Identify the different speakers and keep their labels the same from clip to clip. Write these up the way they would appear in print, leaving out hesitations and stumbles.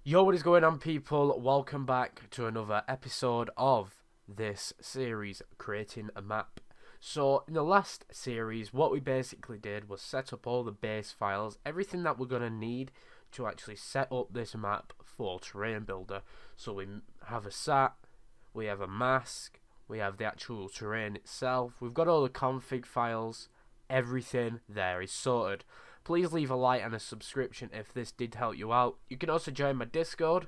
Speaker 1: Yo, what is going on, people? Welcome back to another episode of this series, Creating a Map. So, in the last series, what we basically did was set up all the base files, everything that we're going to need to actually set up this map for Terrain Builder. So we have a sat, we have a mask, we have the actual terrain itself, we've got all the config files, everything there is sorted. Please leave a like and a subscription if this did help you out. You can also join my Discord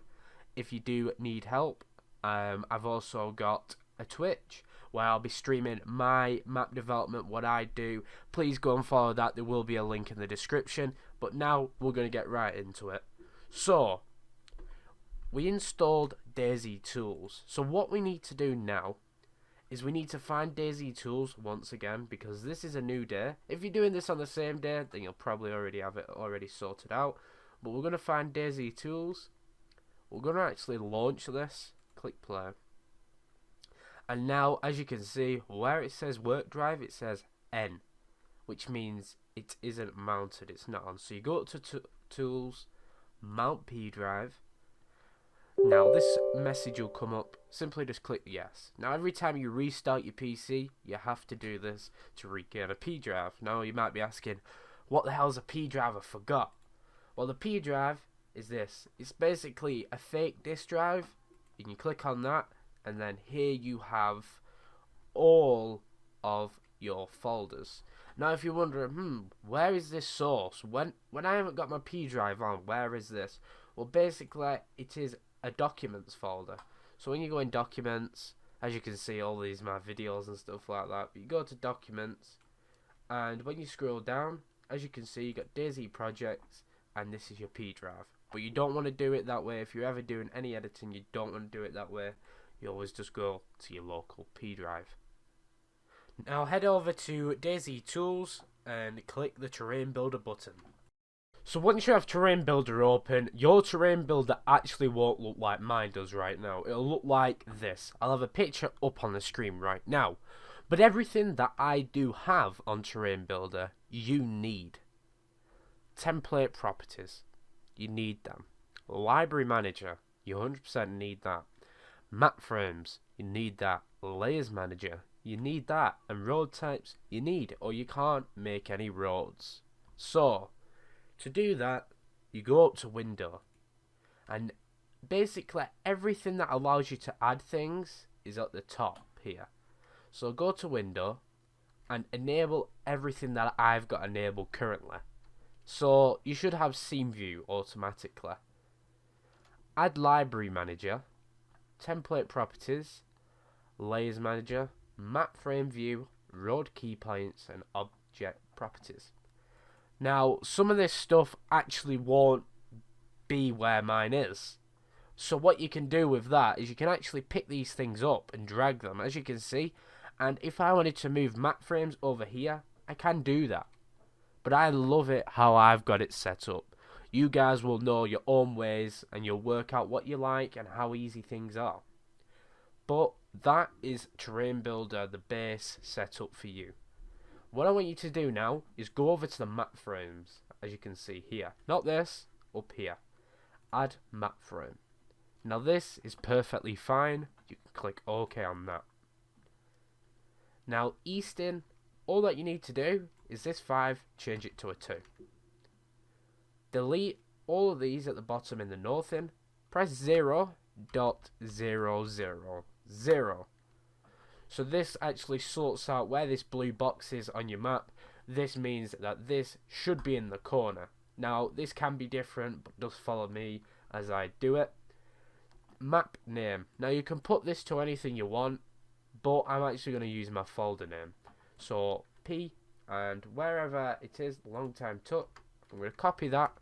Speaker 1: if you do need help. I've also got a Twitch where I'll be streaming my map development, what I do. Please go and follow that. There will be a link in the description. But now we're going to get right into it. So, we installed DayZ tools. So what we need to do now is we need to find DayZ tools once again, because this is a new day. If you're doing this on the same day, then you'll probably already have it already sorted out. But we're going to find DayZ tools. We're going to actually launch this. Click play. And now, as you can see, where it says work drive, it says N, which means it isn't mounted, it's not on. So you go up to tools, mount P drive. Now this message will come up, simply just click yes. Now every time you restart your PC, you have to do this to regain a P drive. Now you might be asking, what the hell is a P drive? I forgot. Well, the P drive is this. It's basically a fake disk drive. You can click on that, and then here you have all of your folders. Now if you're wondering, where is this source? When I haven't got my P drive on, where is this? Well, basically it is a documents folder. So when you go in documents, as you can see, all these my videos and stuff like that, but you go to documents, and when you scroll down, as you can see, you got DayZ projects, and this is your P drive. But you don't want to do it that way. If you're ever doing any editing, you don't want to do it that way. You always just go to your local P drive. Now head over to DayZ tools and click the Terrain Builder button. So once you have Terrain Builder open, your Terrain Builder actually won't look like mine does right now. It'll look like this. I'll have a picture up on the screen right now. But everything that I do have on Terrain Builder, you need. Template properties, you need them. Library Manager, you 100% need that. Map frames, you need that. Layers Manager, you need that. And road types, you need, or you can't make any roads. So, to do that, you go up to Window, and basically everything that allows you to add things is at the top here. So go to Window and enable everything that I've got enabled currently. So you should have Scene View automatically. Add Library Manager, Template Properties, Layers Manager, Map Frame View, Road Key Points, and Object Properties. Now, some of this stuff actually won't be where mine is. So what you can do with that is you can actually pick these things up and drag them, as you can see. And if I wanted to move map frames over here, I can do that. But I love it how I've got it set up. You guys will know your own ways, and you'll work out what you like and how easy things are. But that is Terrain Builder, the base setup for you. What I want you to do now is go over to the map frames, as you can see here. Not this, up here. Add map frame. Now this is perfectly fine. You can click OK on that. Now Easting, all that you need to do is this 5, change it to a 2. Delete all of these at the bottom in the northing. Press 0.000. So this actually sorts out where this blue box is on your map. This means that this should be in the corner. Now this can be different, but just follow me as I do it. Map name. Now you can put this to anything you want, but I'm actually going to use my folder name. So P, and wherever it is, Longtime Tuck, I'm going to copy that,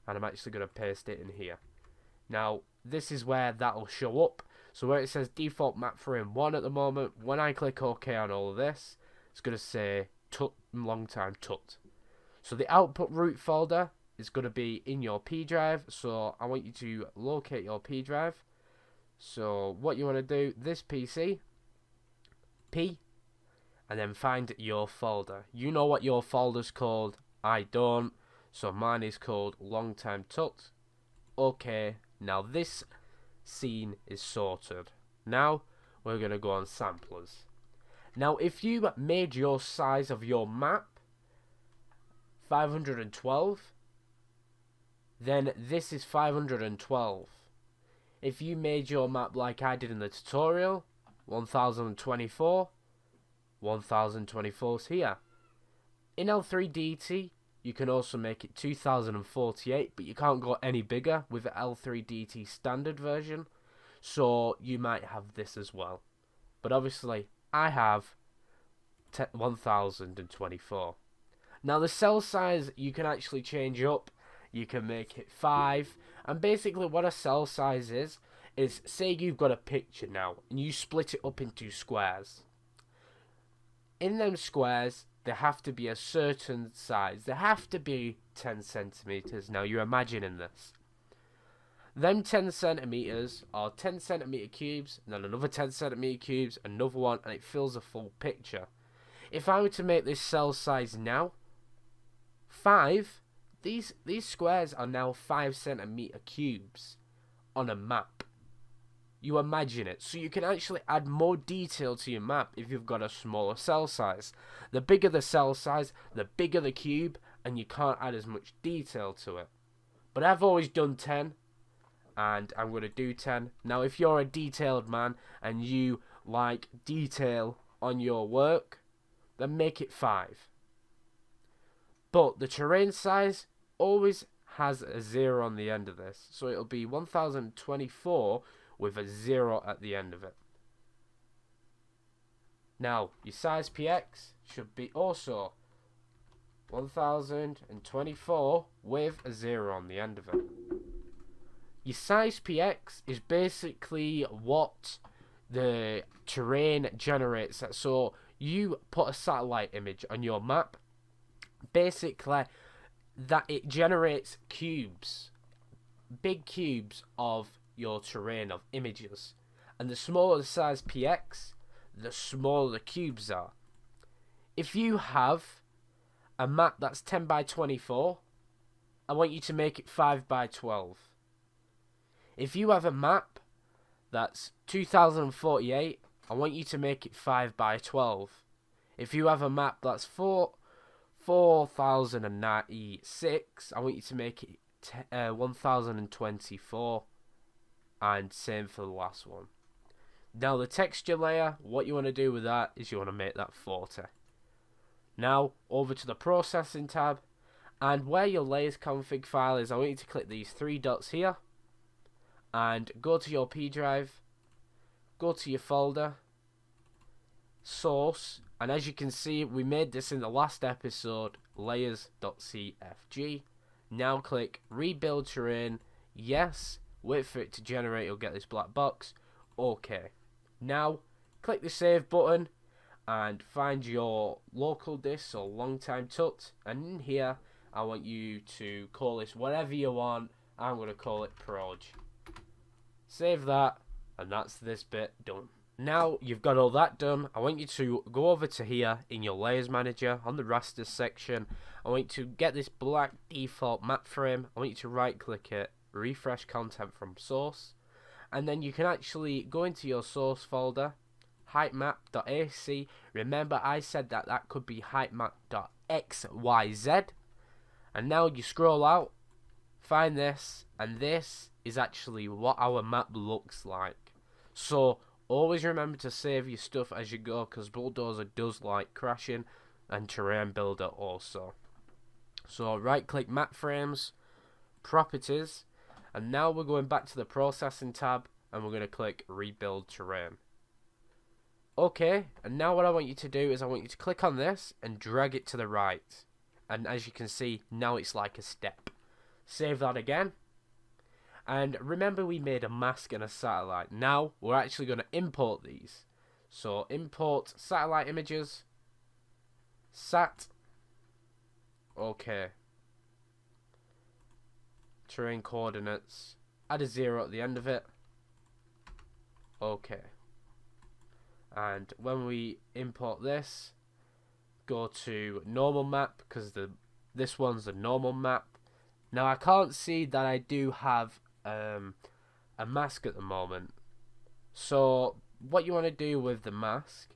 Speaker 1: and I'm actually going to paste it in here. Now this is where that will show up. So where it says default map frame 1 at the moment, when I click OK on all of this, it's going to say Longtime Tut. So the output root folder is going to be in your P drive. So I want you to locate your P drive. So what you want to do, this PC, P, and then find your folder. You know what your folder's called. I don't. So mine is called Longtime Tut. OK, Now this scene is sorted. Now we're going to go on samplers. Now if you made your size of your map 512, then this is 512. If you made your map like I did in the tutorial, 1024, 1024 is here. In L3DT, you can also make it 2048, but you can't go any bigger with the L3DT standard version, so you might have this as well. But obviously, I have 1024. Now the cell size you can actually change up. You can make it 5, and basically what a cell size is say you've got a picture now, and you split it up into squares. In them squares, there have to be a certain size. They have to be 10 centimeters. Now you're imagining this. Them 10 centimeters are 10 centimeter cubes, and then another 10 centimeter cubes, another one, and it fills a full picture. If I were to make this cell size now 5, these squares are now 5 centimeter cubes on a map. You imagine it. So you can actually add more detail to your map if you've got a smaller cell size. The bigger the cell size, the bigger the cube, and you can't add as much detail to it. But I've always done 10, and I'm going to do 10. Now if you're a detailed man and you like detail on your work, then make it 5. But the terrain size always has a 0 on the end of this. So it'll be 1024 with a 0 at the end of it. Now, your size PX should be also 1024 with a 0 on the end of it. Your size PX is basically what the terrain generates. So you put a satellite image on your map, basically that it generates cubes, big cubes of your terrain, of images. And the smaller the size PX, the smaller the cubes are. If you have a map that's 10 by 24, I want you to make it 5 by 12. If you have a map that's 2048, I want you to make it 5 by 12. If you have a map that's 4096, I want you to make it 1024, and same for the last one. Now the texture layer, what you want to do with that is you want to make that 40. Now over to the processing tab, and where your layers config file is, I want you to click these 3 dots here and go to your P drive, go to your folder, source, and as you can see we made this in the last episode, layers.cfg. Now click rebuild terrain, yes, wait for it to generate, you'll get this black box, okay. Now click the save button and find your local disk or Longtime tut, and in here I want you to call this whatever you want. I'm going to call it proj. Save that, and that's this bit done. Now you've got all that done, I want you to go over to here in your layers manager on the rasters section. I want you to get this black default map frame. I want you to right click it, refresh content from source, and then you can actually go into your source folder, heightmap.ac. Remember I said that could be heightmap.xyz, and now you scroll out, find this, and this is actually what our map looks like. So always remember to save your stuff as you go, because Bulldozer does like crashing, and Terrain Builder also. So right click map frames, properties, and now we're going back to the processing tab and we're going to click rebuild terrain. Okay, and now what I want you to do is I want you to click on this and drag it to the right, and as you can see now it's like a step. Save that again. And remember we made a mask and a satellite. Now we're actually going to import these. So import satellite images, sat, okay, terrain coordinates, add a 0 at the end of it, okay. And when we import this, go to normal map, because this one's the normal map. Now I can't see that I do have a mask at the moment. So what you want to do with the mask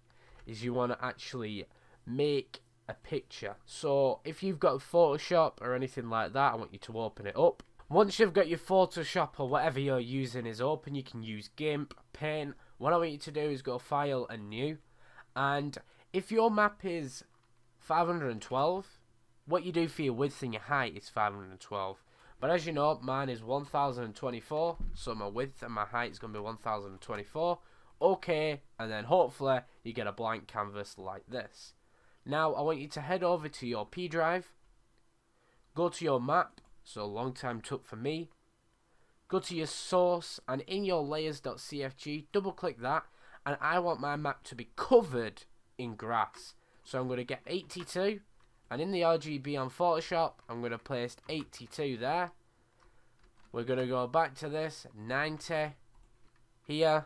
Speaker 1: is you want to actually make a picture. So if you've got Photoshop or anything like that, I want you to open it up. Once you've got your Photoshop or whatever you're using is open, you can use GIMP, Paint. What I want you to do is go File and New. And if your map is 512, what you do for your width and your height is 512. But as you know, mine is 1024, so my width and my height is going to be 1024. Okay, and then hopefully you get a blank canvas like this. Now I want you to head over to your P drive, go to your map, so Longtime took for me, go to your source, and in your layers.cfg, double click that, and I want my map to be covered in grass. So I'm going to get 82, and in the RGB on Photoshop, I'm going to place 82 there. We're going to go back to this, 90 here,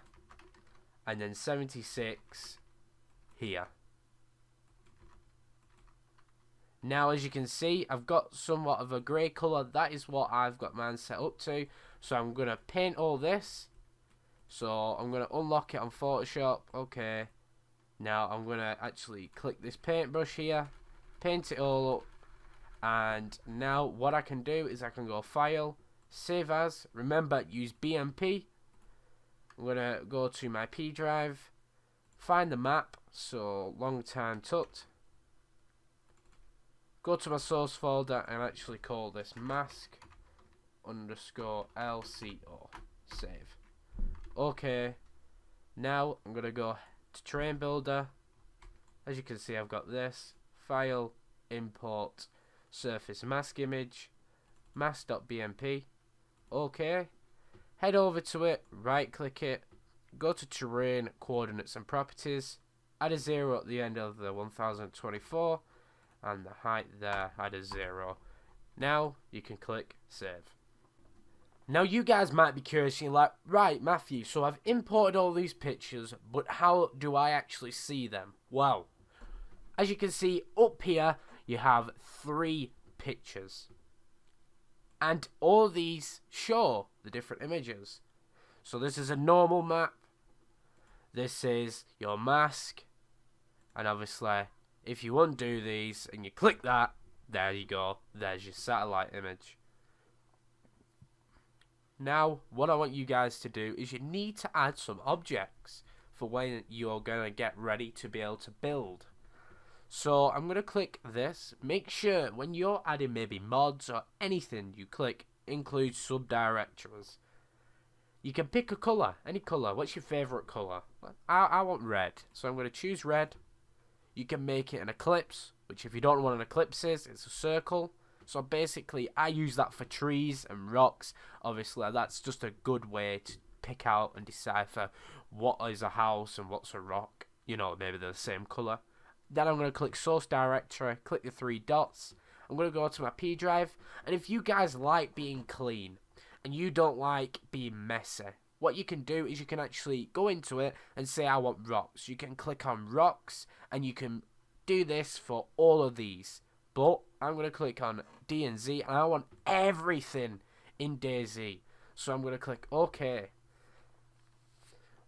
Speaker 1: and then 76 here. Now, as you can see, I've got somewhat of a grey colour. That is what I've got mine set up to. So I'm going to paint all this. So I'm going to unlock it on Photoshop. Okay. Now I'm going to actually click this paintbrush here. Paint it all up. And now what I can do is I can go File, Save As. Remember, use BMP. I'm going to go to my P drive. Find the map. So Longtime Tut. Go to my source folder and actually call this mask _LCO. Save. Okay. Now I'm going to go to Terrain Builder. As you can see, I've got this. File, Import, Surface Mask Image, mask.bmp. Okay. Head over to it, right click it, go to Terrain, Coordinates and Properties. Add a 0 at the end of the 1024. And the height there, add a 0. Now you can click Save. Now you guys might be curious, you're like, right Matthew, so I've imported all these pictures, but how do I actually see them? Well, as you can see up here, you have 3 pictures. And all these show the different images. So this is a normal map. This is your mask. And obviously, if you undo these and you click that, there you go. There's your satellite image. Now, what I want you guys to do is you need to add some objects for when you're going to get ready to be able to build. So I'm going to click this. Make sure when you're adding maybe mods or anything, you click include subdirectories. You can pick a colour, any colour. What's your favourite colour? I want red, so I'm going to choose red. You can make it an ellipse, which if you don't know what an ellipse is, it's a circle. So basically, I use that for trees and rocks. Obviously, that's just a good way to pick out and decipher what is a house and what's a rock. You know, maybe they're the same colour. Then I'm going to click Source Directory, click the 3 dots. I'm going to go to my P drive. And if you guys like being clean and you don't like being messy, what you can do is you can actually go into it and say I want rocks. You can click on rocks and you can do this for all of these. But I'm going to click on D and Z and I want everything in DayZ. So I'm going to click OK.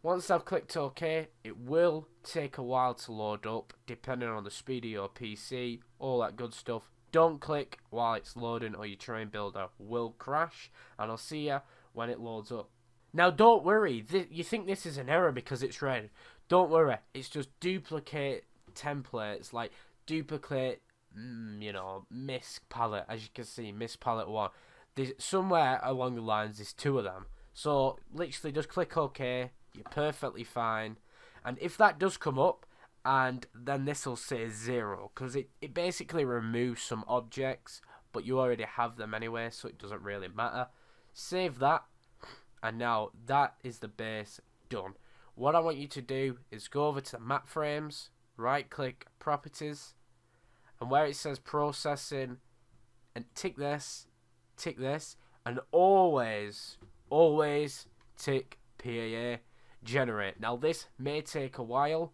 Speaker 1: Once I've clicked OK, it will take a while to load up depending on the speed of your PC, all that good stuff. Don't click while it's loading or your terrain builder will crash, and I'll see you when it loads up. Now don't worry, you think this is an error because it's red. Don't worry, it's just duplicate templates, like duplicate, MISC palette. As you can see, MISC palette 1. There's somewhere along the lines, there's 2 of them. So literally just click OK, you're perfectly fine. And if that does come up, and then this will say 0, because it basically removes some objects, but you already have them anyway, so it doesn't really matter. Save that. And now that is the base done. What I want you to do is go over to the map frames, right click properties, and where it says processing, and tick this, and always tick PAA generate. Now this may take a while,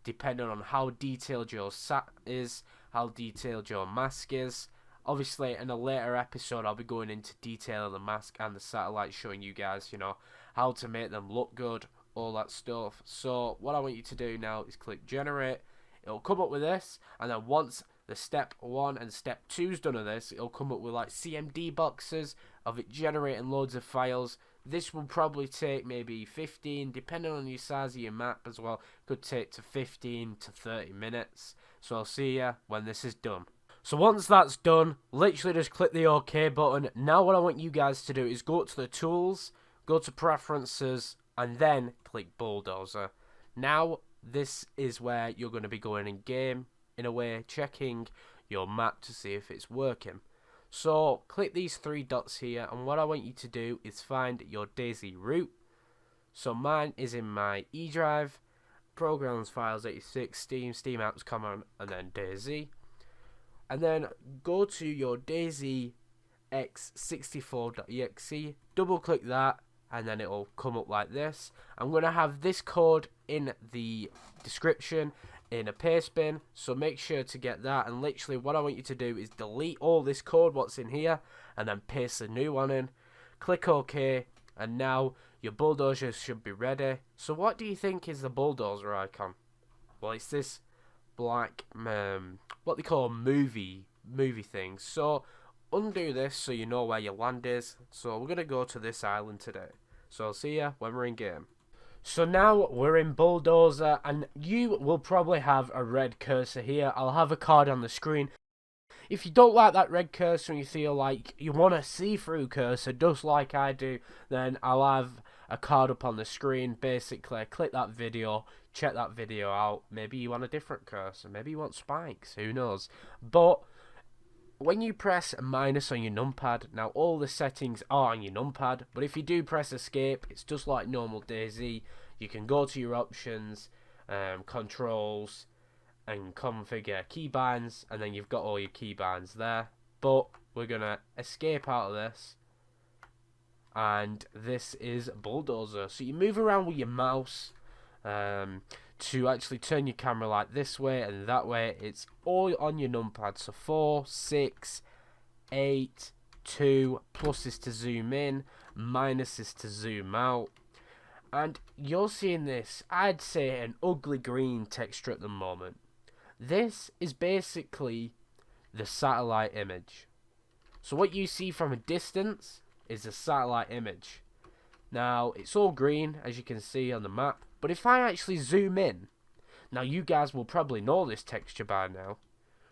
Speaker 1: depending on how detailed your sat is, how detailed your mask is. Obviously, in a later episode, I'll be going into detail on the mask and the satellite, showing you guys, you know, how to make them look good, all that stuff. So what I want you to do now is click generate. It'll come up with this, and then once the step 1 and step 2's done of this, it'll come up with like CMD boxes of it generating loads of files. This will probably take maybe 15, depending on your size of your map as well, could take to 15 to 30 minutes. So I'll see you when this is done. So once that's done, literally just click the OK button. Now what I want you guys to do is go to the tools, go to preferences, and then click Bulldozer. Now this is where you're going to be going in game, in a way, checking your map to see if it's working. So click these 3 dots here, and what I want you to do is find your DayZ route. So mine is in my E drive, programs, files 86, Steam apps, common, and then DayZ. And then go to your DayZ x64.exe, double click that, and then it'll come up like this. I'm going to have this code in the description in a paste bin, so make sure to get that. And literally what I want you to do is delete all this code, what's in here, and then paste the new one in. Click OK, and now your bulldozer should be ready. So what do you think is the bulldozer icon? Well, it's this black what they call movie thing. So undo this so you know where your land is. So we're gonna go to this island today. So I'll see you when we're in game. So now we're in Bulldozer, and you will probably have a red cursor here. I'll have a card on the screen. If you don't like that red cursor and you feel like you want a see-through cursor, just like I do, then I'll have a card up on the screen. Basically, click that video, check that video out. Maybe you want a different cursor, maybe you want spikes, who knows. But when you press minus on your numpad, now all the settings are on your numpad, but if you do press escape, it's just like normal DayZ. You can go to your options, controls, and configure keybinds, and then you've got all your keybinds there. But we're gonna escape out of this, and this is Bulldozer. So you move around with your mouse to actually turn your camera like this way and that way. It's all on your numpad. So 4, 6, 8, 2, plus is to zoom in, minus is to zoom out. And you're seeing this, I'd say, an ugly green texture at the moment. This is basically the satellite image. So what you see from a distance is a satellite image. Now it's all green, as you can see on the map, but if I actually zoom in, now you guys will probably know this texture by now,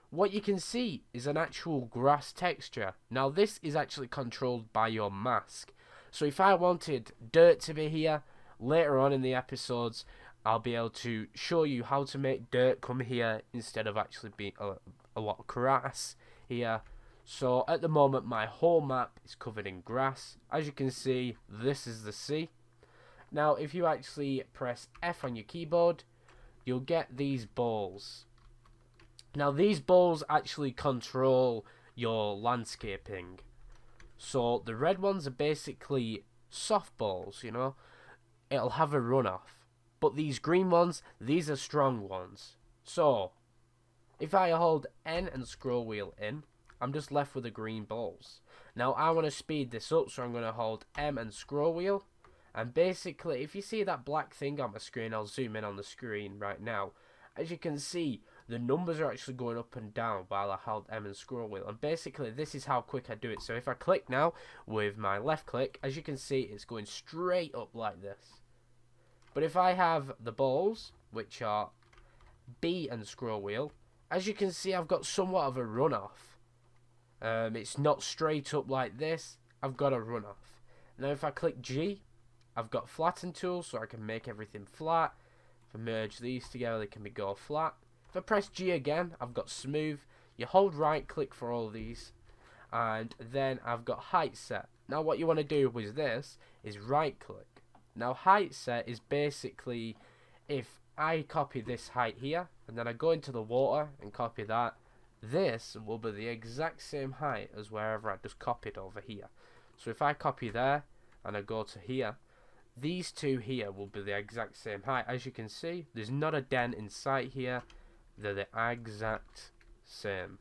Speaker 1: what you can see is an actual grass texture. Now this is actually controlled by your mask. So if I wanted dirt to be here, later on in the episodes I'll be able to show you how to make dirt come here instead of actually being a lot of grass here. So at the moment my whole map is covered in grass. As you can see, this is the sea. Now if you actually press F on your keyboard, you'll get these balls. Now these balls actually control your landscaping. So the red ones are basically softballs, you know. It'll have a runoff. But these green ones, these are strong ones. So if I hold N and scroll wheel in, I'm just left with the green balls. Now I want to speed this up, so I'm going to hold M and scroll wheel. And basically, if you see that black thing on my screen, I'll zoom in on the screen right now. As you can see, the numbers are actually going up and down while I hold M and scroll wheel. And basically, this is how quick I do it. So if I click now with my left click, as you can see, it's going straight up like this. But if I have the balls, which are B and scroll wheel, as you can see, I've got somewhat of a runoff. It's not straight up like this. I've got a runoff. Now if I click G, I've got flatten tool, so I can make everything flat. If I merge these together, they can go flat. If I press G again, I've got smooth. You hold right click for all of these, and then I've got height set. Now what you want to do with this is right click. Now height set is basically, if I copy this height here and then I go into the water and copy that, this will be the exact same height as wherever I just copied over here. So if I copy there and I go to here, these two here will be the exact same height. As you can see, there's not a dent in sight here. They're the exact same.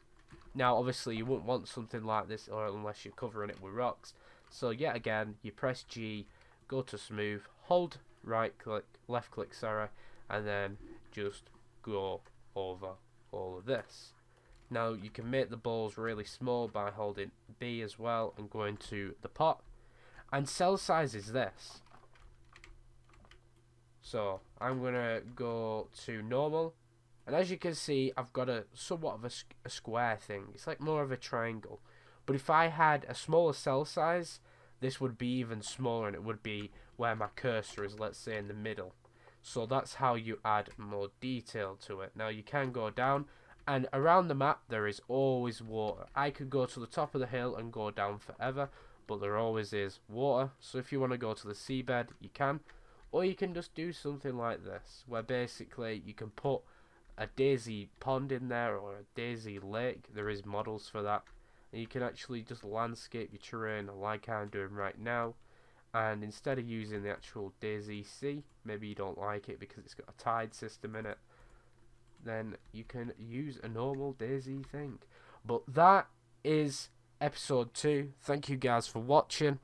Speaker 1: Now, obviously, you wouldn't want something like this, or unless you're covering it with rocks. So, yet again, you press G, go to smooth, hold right click, left click, sorry, and then just go over all of this. Now, you can make the balls really small by holding B as well and going to the pot. And cell size is this. So, I'm going to go to normal. And as you can see, I've got a somewhat of a square thing. It's like more of a triangle. But if I had a smaller cell size, this would be even smaller, and it would be where my cursor is, let's say in the middle. So that's how you add more detail to it. Now you can go down, and around the map there is always water. I could go to the top of the hill and go down forever, but there always is water. So if you want to go to the seabed, you can. Or you can just do something like this, where basically you can put a DayZ pond in there, or a DayZ lake. There is models for that. And you can actually just landscape your terrain like I'm doing right now. And instead of using the actual DayZ Sea, maybe you don't like it because it's got a tide system in it, then you can use a normal DayZ thing. But that is episode 2. Thank you guys for watching.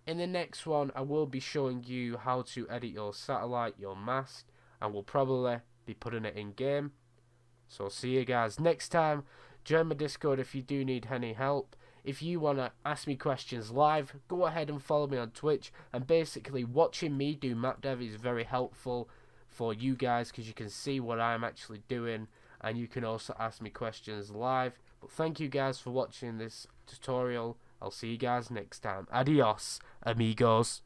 Speaker 1: In the next one, I will be showing you how to edit your satellite, your mask, and we'll probably be putting it in game. So see you guys next time. Join my Discord if you do need any help. If you want to ask me questions live, go ahead and follow me on Twitch. And basically, watching me do map dev is very helpful for you guys, because you can see what I'm actually doing, and you can also ask me questions live. But thank you guys for watching this tutorial. I'll see you guys next time. Adios, amigos.